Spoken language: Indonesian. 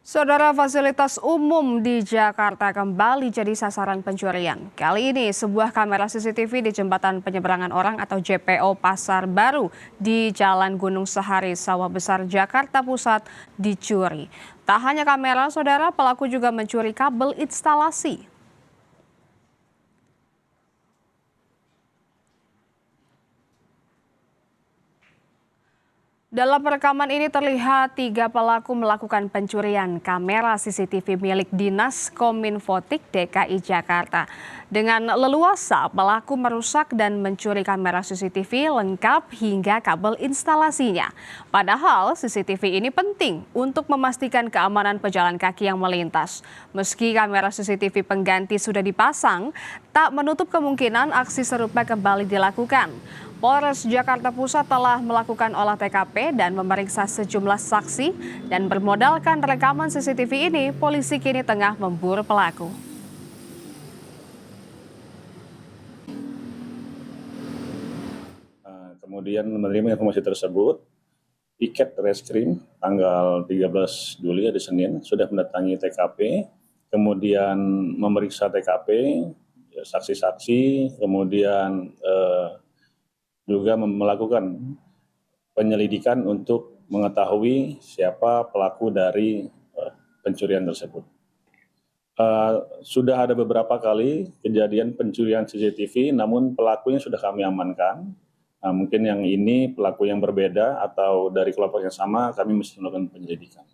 Saudara, fasilitas umum di Jakarta kembali jadi sasaran pencurian. Kali ini sebuah kamera CCTV di jembatan penyeberangan orang atau JPO Pasar Baru di Jalan Gunung Sahari, Sawah Besar, Jakarta Pusat dicuri. Tak hanya kamera, saudara, pelaku juga mencuri kabel instalasi. Dalam rekaman ini terlihat 3 pelaku melakukan pencurian kamera CCTV milik Dinas Kominfotik DKI Jakarta. Dengan leluasa, pelaku merusak dan mencuri kamera CCTV lengkap hingga kabel instalasinya. Padahal CCTV ini penting untuk memastikan keamanan pejalan kaki yang melintas. Meski kamera CCTV pengganti sudah dipasang, tak menutup kemungkinan aksi serupa kembali dilakukan. Polres Jakarta Pusat telah melakukan olah TKP dan memeriksa sejumlah saksi, dan bermodalkan rekaman CCTV ini, polisi kini tengah memburu pelaku. Kemudian menerima informasi tersebut, Piket Reskrim tanggal 13 Juli hari Senin sudah mendatangi TKP, kemudian memeriksa TKP, saksi-saksi, kemudian juga melakukan penyelidikan untuk mengetahui siapa pelaku dari pencurian tersebut. Sudah ada beberapa kali kejadian pencurian CCTV, namun pelakunya sudah kami amankan. Mungkin yang ini pelaku yang berbeda atau dari kelompok yang sama, kami mesti melakukan penyelidikan.